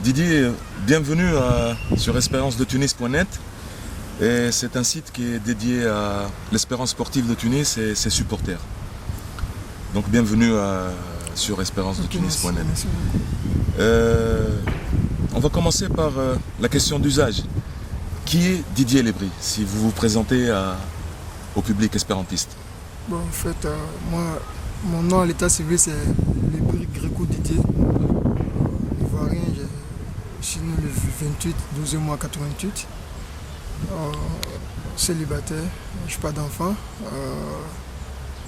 Didier, bienvenue sur espérancedetunis.net. Et c'est un site qui est dédié à l'espérance sportive de Tunis et ses supporters. Donc bienvenue sur espérancedetunis.net. On va commencer par la question d'usage. Qui est Didier Lebris, si vous vous présentez au public espérantiste? Bon, en fait, moi, mon nom à l'état civil, c'est Lebris Gréco Didier. Ivoirien, je suis né le 28, 12 mois 88. Célibataire, je n'ai pas d'enfant.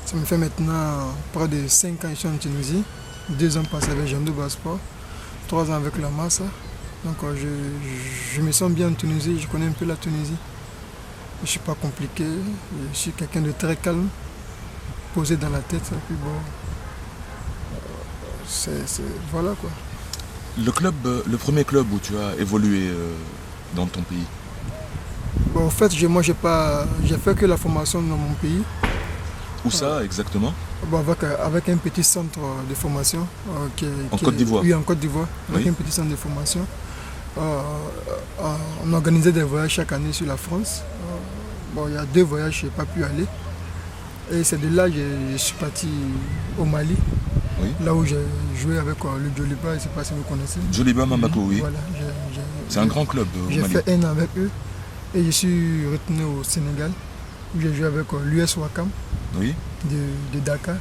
Ça me fait maintenant près de 5 ans que je suis en Tunisie. 2 ans passés avec Jandouba Sport, 3 ans avec la Massa. Donc je me sens bien en Tunisie, je connais un peu la Tunisie. Je ne suis pas compliqué, je suis quelqu'un de très calme, posé dans la tête. Et puis bon, voilà quoi. Le premier club où tu as évolué dans ton pays? Bon, en fait, moi j'ai fait que la formation dans mon pays. Où ça exactement? Bon, avec un petit centre de formation. En Côte d'Ivoire? Oui, en Côte d'Ivoire, avec un petit centre de formation. On organisait des voyages chaque année sur la France. Bon, il y a 2 voyages, je n'ai pas pu aller. Et c'est de là que je suis parti au Mali. Oui. Là où j'ai joué avec le Djoliba, je ne sais pas si vous connaissez. Djoliba Mamako, oui. Voilà, c'est un grand club au Mali. J'ai fait 1 an avec eux. Et je suis retourné au Sénégal, où j'ai joué avec l'US Ouakam, oui, de Dakar.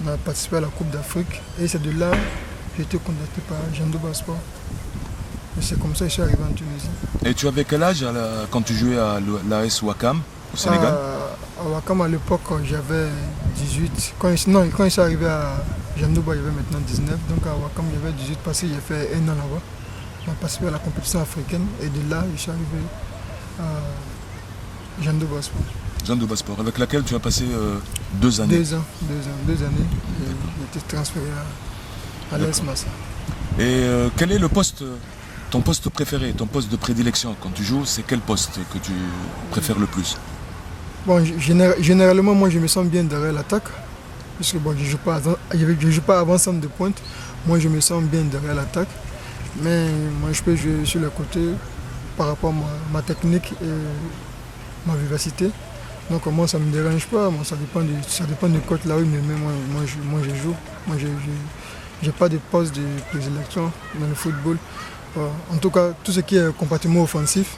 On a participé à la Coupe d'Afrique. Et c'est de là que j'ai été contacté par Jandouba Sport. Et c'est comme ça que je suis arrivé en Tunisie. Et tu avais quel âge quand tu jouais à l'AS Ouakam, au Sénégal? À Ouakam, à l'époque, j'avais 18. Quand je suis arrivé à Jandouba, j'avais maintenant 19. Donc à Ouakam, j'avais 18 parce que j'ai fait 1 an là-bas. On a participé à la compétition africaine. Et de là, je suis arrivé à Jandouba Sport. Jandouba Sport, avec laquelle tu as passé 2 années. 2 ans. 2 années. J'ai été transféré à l'AS Massa. Et quel est ton poste préféré, ton poste de prédilection quand tu joues? C'est quel poste que tu préfères le plus? Bon, généralement, moi je me sens bien derrière l'attaque. Puisque bon, je ne joue pas avant centre de pointe. Moi je me sens bien derrière l'attaque. Mais moi je peux jouer sur le côté par rapport à ma technique et ma vivacité. Donc moi ça ne me dérange pas, moi, ça dépend du coach là où il me met, moi je joue. Moi je n'ai pas de poste de prédilection dans le football. En tout cas, tout ce qui est compartiment offensif,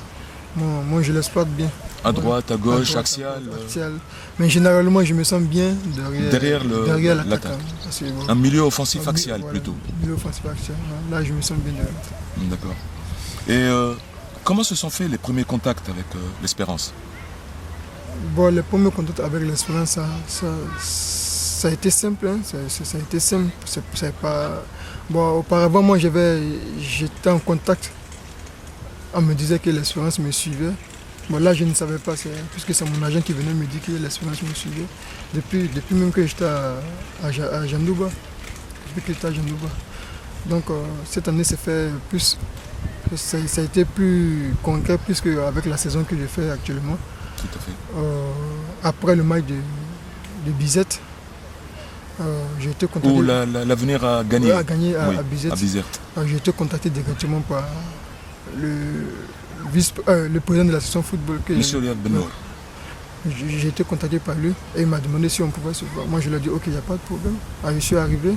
moi je l'exploite bien. À droite, à gauche, axial. Mais généralement je me sens bien derrière l'attaque. Un milieu offensif axial plutôt. Milieu offensif axial, là je me sens bien derrière l'attaque. D'accord. Et comment se sont faits les premiers contacts avec l'Espérance? Bon, les premiers contacts avec l'Espérance, ça a été simple. Hein. Ça a été simple. C'est pas... Bon, auparavant, moi, j'étais en contact. On me disait que l'Espérance me suivait. Bon, là, je ne savais pas, puisque c'est mon agent qui venait me dire que l'Espérance me suivait. Depuis même que j'étais à Jandouba. Depuis que j'étais à Jandouba. Donc, cette année, ça a été plus concret, puisque avec la saison que je fais actuellement. Tout à fait. Après le match de Bizerte, j'ai été contacté. Où l'avenir a gagné. À Bizerte. J'ai été contacté directement par le président de l'association football. Monsieur Liad Benoît. J'ai été contacté par lui et il m'a demandé si on pouvait se voir. Moi je lui ai dit ok, il n'y a pas de problème. Je suis arrivé,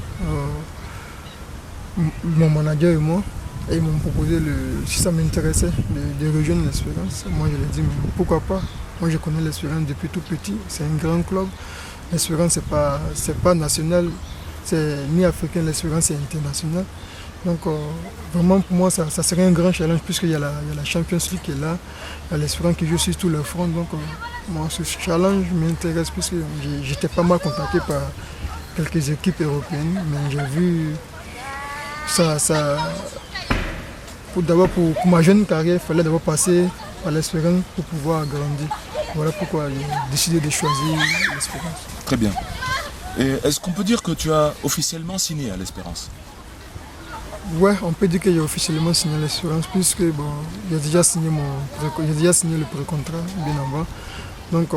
mon manager et moi, et ils m'ont proposé, si ça m'intéressait, de rejoindre l'Espérance. Moi je lui ai dit mais pourquoi pas. Moi je connais l'Espérance depuis tout petit, c'est un grand club. L'Espérance c'est pas national, c'est ni africain, l'Espérance c'est international. Donc vraiment pour moi ça serait un grand challenge puisqu'il y a la Champions League qui est là, il y a l'Espérance qui joue sur tout le front. Donc moi ce challenge m'intéresse puisque j'étais pas mal contacté par quelques équipes européennes, mais j'ai vu ça pour ma jeune carrière, il fallait d'abord passer par l'Espérance pour pouvoir grandir. Voilà pourquoi j'ai décidé de choisir l'Espérance. Très bien. Et est-ce qu'on peut dire que tu as officiellement signé à l'Espérance? Ouais, on peut dire que j'ai officiellement signé l'Espérance puisque bon, j'ai déjà signé le pré-contrat bien avant. Donc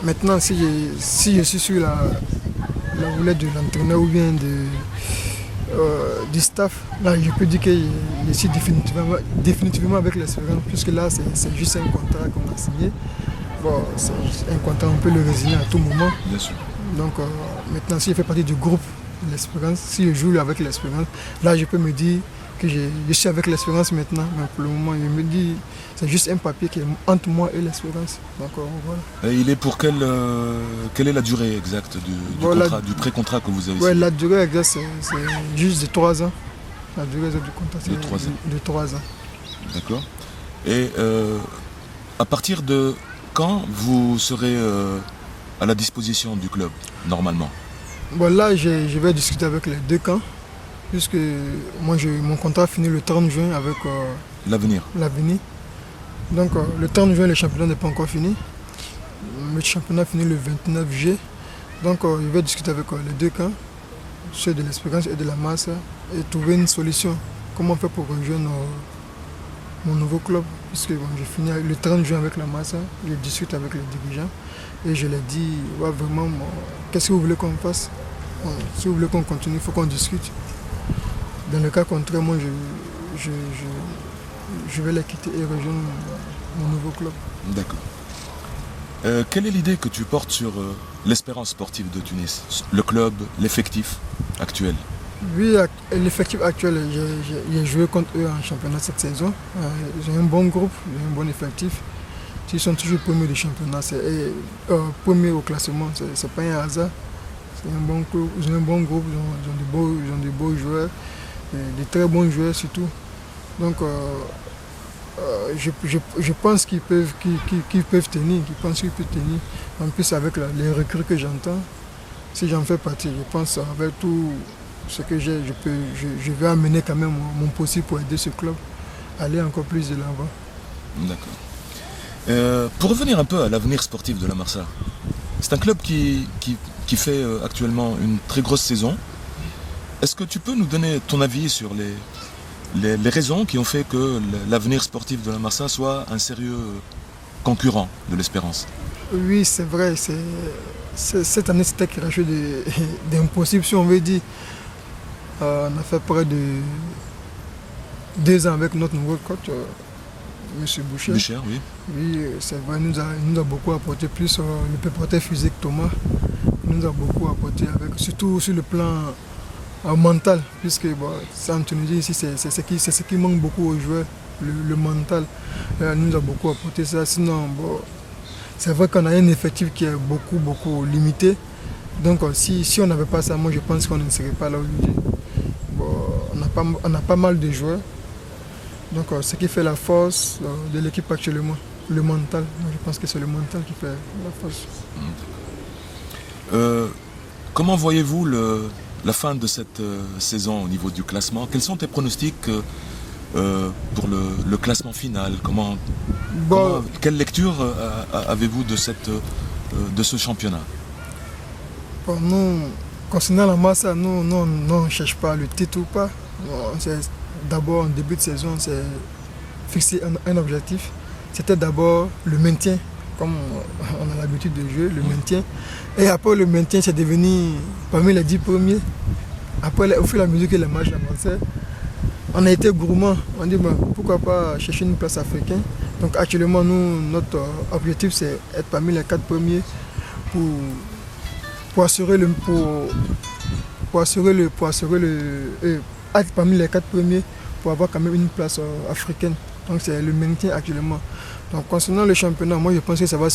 maintenant si je suis sur la roulette de l'entraîneur ou bien du staff, là je peux dire que je suis définitivement avec l'Espérance, puisque là c'est juste un contrat qu'on a signé. Bon, c'est un contrat, on peut le résigner à tout moment. Bien sûr. Donc maintenant, si je fais partie du groupe de l'Espérance, si je joue avec l'Espérance, là je peux me dire que je suis avec l'Espérance maintenant. Mais pour le moment, je me dis c'est juste un papier qui est entre moi et l'Espérance. Donc voilà. Et il est pour quelle est la durée exacte du pré-contrat que vous avez signé? La durée exacte, c'est juste de 3 ans. La durée exacte du contrat, c'est de 3 ans. D'accord. Et à partir de quand vous serez à la disposition du club, normalement? Bon, là, je vais discuter avec les 2 camps, puisque moi, mon contrat finit le 30 juin avec l'avenir. Donc, le 30 juin, le championnat n'est pas encore fini. Le championnat finit le 29 juillet. Donc, je vais discuter avec les 2 camps, ceux de l'Espérance et de la Masse, et trouver une solution. Comment faire pour rejoindre mon nouveau club, puisque bon, je finis le 30 juin avec la Masse, je discute avec les dirigeants et je leur dis ouais, vraiment, qu'est-ce que vous voulez qu'on fasse? Bon, si vous voulez qu'on continue, il faut qu'on discute. Dans le cas contraire, moi je vais les quitter et rejoindre mon nouveau club. D'accord. Quelle est l'idée que tu portes sur l'Espérance sportive de Tunis, le club, l'effectif actuel? Oui, l'effectif actuel, j'ai joué contre eux en championnat cette saison. J'ai un bon groupe, j'ai un bon effectif. Ils sont toujours premiers du championnat, premiers au classement, c'est pas un hasard. C'est un bon club, ils ont un bon groupe, ils ont de beaux joueurs, de très bons joueurs surtout. Donc je pense qu'ils peuvent tenir, En plus avec les recrues que j'entends, si j'en fais partie, je pense avec tout ce que j'ai, je vais amener quand même mon possible pour aider ce club à aller encore plus de l'avant. D'accord. Pour revenir un peu à l'avenir sportif de la Marsa, c'est un club qui fait actuellement une très grosse saison. Est-ce que tu peux nous donner ton avis sur les raisons qui ont fait que l'avenir sportif de la Marsa soit un sérieux concurrent de l'Espérance? Oui, c'est vrai. Cette année, c'était quelque chose d'impossible, si on veut dire. On a fait près de 2 ans avec notre nouveau coach, M. Boucher. Oui. Oui, c'est vrai, il nous a beaucoup apporté, plus le préparateur physique Thomas. Il nous a beaucoup apporté, surtout sur le plan mental, puisque bon, en Tunisie, ici, c'est ce qui manque beaucoup aux joueurs, le mental. Il nous a beaucoup apporté ça. Sinon, bon, c'est vrai qu'on a un effectif qui est beaucoup limité. Donc si on n'avait pas ça, moi je pense qu'on ne serait pas là aujourd'hui. Bon, on a pas mal de joueurs. Donc ce qui fait la force de l'équipe actuellement, le mental. Moi, je pense que c'est le mental qui fait la force. Comment voyez-vous la fin de cette saison au niveau du classement? Quels sont tes pronostics pour le classement final? Quelle lecture avez-vous de ce championnat? Bon, nous, concernant la masse, nous, on ne cherche pas le titre ou pas. D'abord, en début de saison, c'est fixer un objectif. C'était d'abord le maintien, comme on a l'habitude de jouer, le maintien. Et après le maintien, c'est devenu parmi les 10 premiers. Après, au fur et à mesure que les matchs avançaient, on a été gourmand. On dit pourquoi pas chercher une place africaine. Donc actuellement, nous, notre objectif, c'est être parmi les 4 premiers pour assurer être parmi les 4 premiers pour avoir quand même une place africaine. Donc c'est le maintien actuellement. Donc concernant le championnat, moi je pense que ça va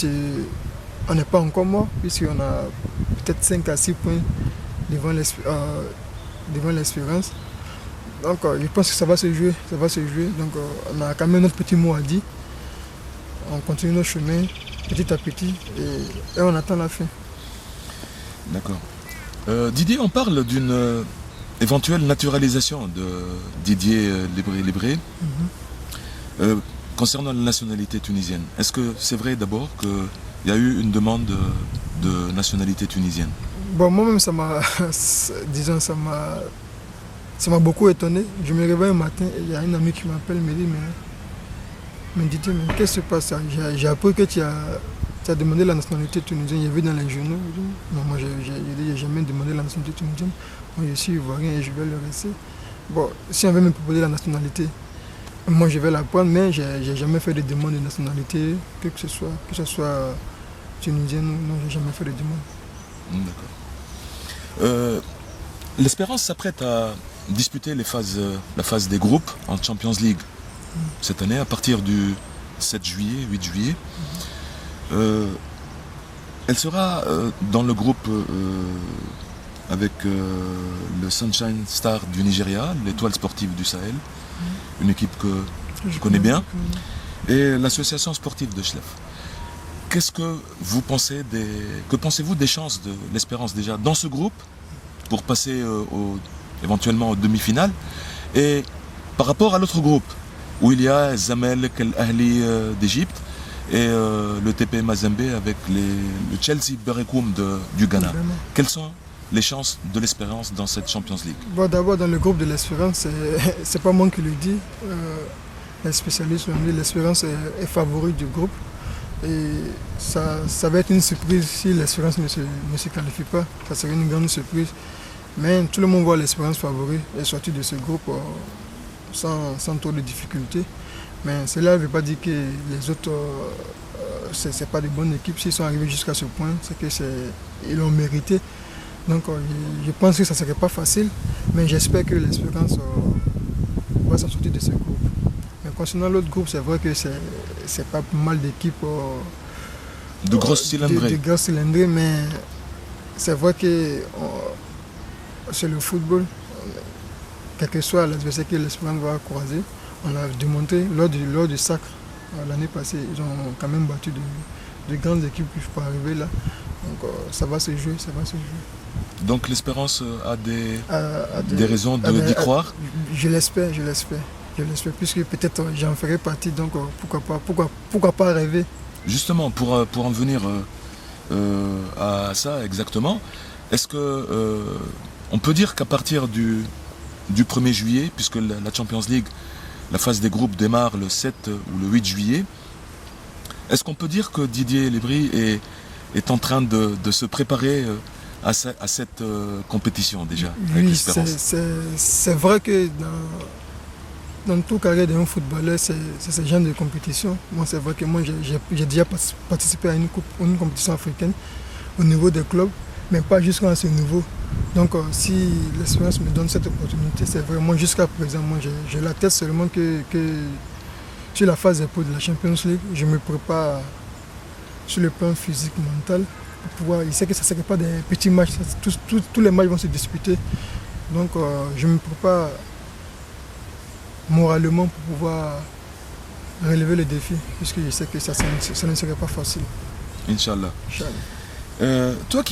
on n'est pas encore mort, puisqu'on a peut-être 5 à 6 points devant l'Espérance. Donc je pense que ça va se jouer. Donc on a quand même notre petit mot à dire. On continue notre chemin petit à petit et on attend la fin. D'accord. Didier, on parle d'une éventuelle naturalisation de Didier Libré concernant la nationalité tunisienne. Est-ce que c'est vrai d'abord qu'il y a eu une demande de nationalité tunisienne? Bon, moi-même, ça m'a beaucoup étonné. Je me réveille un matin et il y a un ami qui m'appelle, me dit mais Didier, mais qu'est-ce qui se passe? J'ai appris que tu as demandé la nationalité tunisienne. J'ai vu dans les journaux. Non, moi, j'ai jamais demandé la nationalité tunisienne. Moi, je suis ivoirien et je vais le rester. Bon, si on veut me proposer la nationalité, moi je vais la prendre, mais j'ai jamais fait de demande de nationalité, que ce soit tunisienne ou non, j'ai jamais fait de demande. D'accord. L'Espérance s'apprête à disputer la phase des groupes en Champions League cette année à partir du 7 juillet, 8 juillet. Elle sera dans le groupe avec le Sunshine Star du Nigeria, l'Étoile sportive du Sahel, une équipe que je connais bien, et l'association sportive de Chlef. Qu'est-ce que vous pensez que pensez-vous des chances de l'Espérance déjà dans ce groupe pour passer éventuellement aux demi-finales, et par rapport à l'autre groupe où il y a Zamalek Al-Ahli d'Égypte et le TP Mazembe avec le Chelsea Berekoum du Ghana. Quelles sont les chances de l'Espérance dans cette Champions League? Bon, d'abord, dans le groupe de l'Espérance, c'est pas moi qui le dis. Les spécialistes ont dit que l'Espérance est favori du groupe. Et ça va être une surprise si l'Espérance ne se qualifie pas. Ça serait une grande surprise. Mais tout le monde voit l'Espérance favori et sorti de ce groupe sans trop de difficultés. Mais cela ne veut pas dire que les autres, ce n'est pas de bonnes équipes. S'ils sont arrivés jusqu'à ce point, c'est qu'ils l'ont mérité. Donc je pense que ça ne serait pas facile, mais j'espère que l'Espérance va s'en sortir de ce groupe. Mais concernant l'autre groupe, c'est vrai que c'est pas mal d'équipes de grosses cylindrées. De grosses cylindrées, mais c'est vrai que c'est le football. Quel que soit l'adversaire que l'Espérance va croiser, on a démontré lors du sacre l'année passée, ils ont quand même battu de grandes équipes qui peuvent arriver là. Donc ça va se jouer. Donc l'Espérance a des raisons d'y croire? Je l'espère, puisque peut-être j'en ferai partie, donc pourquoi pas rêver. Justement, pour en venir à ça exactement, est-ce que on peut dire qu'à partir du 1er juillet, puisque la Champions League, la phase des groupes démarre le 7 ou le 8 juillet, est-ce qu'on peut dire que Didier Lebris est en train de se préparer à cette compétition déjà avec l'Espérance? C'est vrai que dans toute carrière d'un footballeur, c'est ce genre de compétition. Moi, c'est vrai que j'ai déjà participé à une compétition africaine au niveau des clubs, mais pas jusqu'à ce niveau. Donc si l'Espérance me donne cette opportunité, c'est vraiment jusqu'à présent, moi j'ai la tête seulement que sur la phase des pots de la Champions League, je me prépare sur le plan physique, mental, pour pouvoir. Il sait que ça ne serait pas des petits matchs, tous les matchs vont se disputer. Donc je me prépare moralement pour pouvoir relever le défi, puisque je sais que ça ne serait pas facile. Inch'Allah. Toi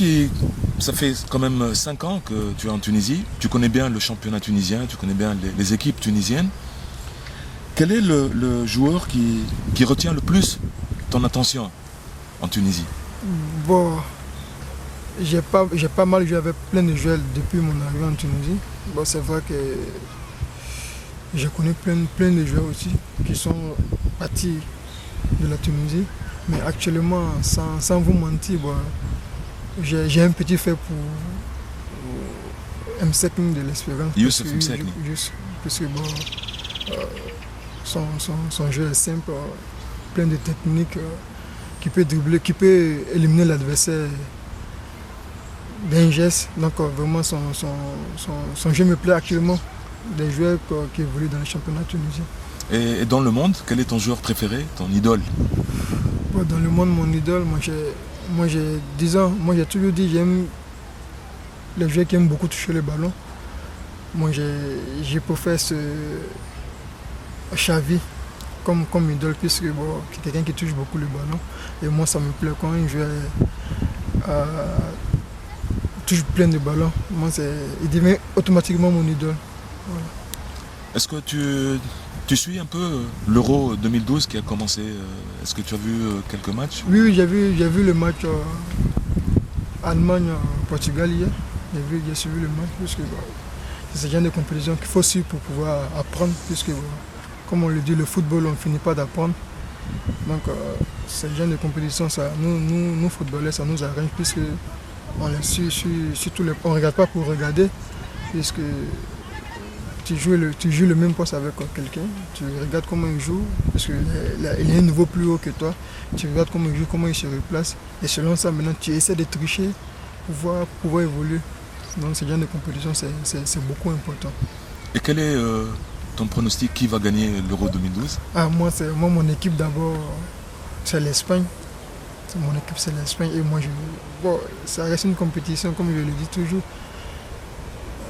ça fait quand même 5 ans que tu es en Tunisie, tu connais bien le championnat tunisien, tu connais bien les équipes tunisiennes. Quel est le joueur qui retient le plus ton attention en Tunisie? Bon, j'ai pas mal joué avec plein de joueurs depuis mon arrivée en Tunisie. Bon, c'est vrai que je connais plein de joueurs aussi qui sont partis de la Tunisie. Mais actuellement, sans vous mentir, bon, j'ai un petit fait pour Msekni de l'Espérance. Youssef Msekni. Parce que bon, son jeu est simple, plein de techniques, qui peut dribbler, qui peut éliminer l'adversaire d'un geste. Donc vraiment son jeu me plaît actuellement, des joueurs qui évoluent dans le championnat tunisien. Et dans le monde, quel est ton joueur préféré, ton idole? Bon, dans le monde, mon idole, moi j'ai 10 ans, moi j'ai toujours dit j'aime les joueurs qui aiment beaucoup toucher le ballon. Moi j'ai préféré Xavi comme idole, puisque bon, c'est quelqu'un qui touche beaucoup le ballon. Et moi ça me plaît quand un joueur touche plein de ballons. Moi il devient automatiquement mon idole. Voilà. Est-ce que tu suis un peu l'Euro 2012 qui a commencé? Est-ce que tu as vu quelques matchs? Oui, j'ai vu le match Allemagne-Portugal hier. J'ai suivi le match, puisque c'est ce genre de compétition qu'il faut suivre pour pouvoir apprendre, puisque comme on le dit, le football on ne finit pas d'apprendre. Donc ce genre de compétition, ça, nous footballeurs, ça nous arrange, puisque on les suit sur tous les. On ne regarde pas pour regarder, puisque tu joues le même poste avec quelqu'un, tu regardes comment il joue, parce qu'il est un niveau plus haut que toi, tu regardes comment il joue, comment il se replace, et selon ça, maintenant, tu essaies de tricher pour pouvoir évoluer. Donc, ce genre de compétition, c'est beaucoup important. Et quel est ton pronostic qui va gagner l'Euro 2012? Moi, mon équipe d'abord, c'est l'Espagne. Mon équipe, c'est l'Espagne. Et moi, ça reste une compétition, comme je le dis toujours.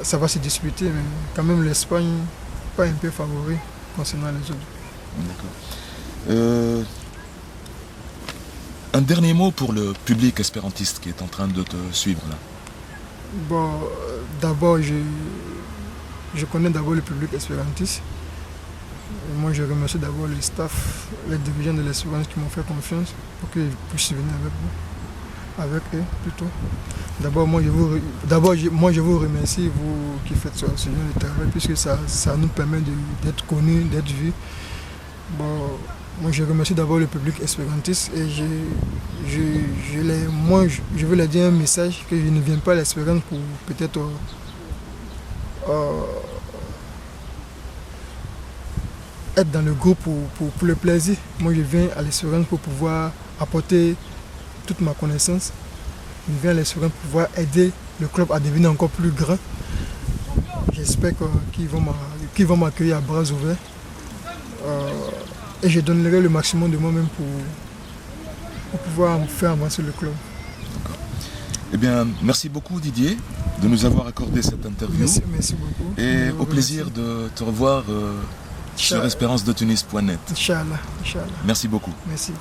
Ça va se disputer, mais quand même l'Espagne, pas un peu favori concernant les autres. D'accord. Un dernier mot pour le public espérantiste qui est en train de te suivre là. Bon, d'abord, je connais d'abord le public espérantiste. Et moi, je remercie d'abord le staff, les dirigeants de l'Espérance qui m'ont fait confiance pour que je puisse venir avec eux plutôt. D'abord, moi, je vous remercie, vous qui faites ce genre de travail, puisque ça nous permet d'être connus, d'être vus. Bon, moi, je remercie d'abord le public espérantiste et je veux leur dire un message que je ne viens pas à l'Espérance pour peut-être être dans le groupe pour le plaisir. Moi, je viens à l'Espérance pour pouvoir apporter toute ma connaissance. Je viens à l'Espérance pour pouvoir aider le club à devenir encore plus grand. J'espère qu'ils vont m'accueillir à bras ouverts. Et je donnerai le maximum de moi-même pour pouvoir faire avancer le club. Eh bien, merci beaucoup Didier de nous avoir accordé cette interview. Merci beaucoup. Et au plaisir de te revoir sur espérancedetunis.net. Inch'Allah. Merci beaucoup. Merci.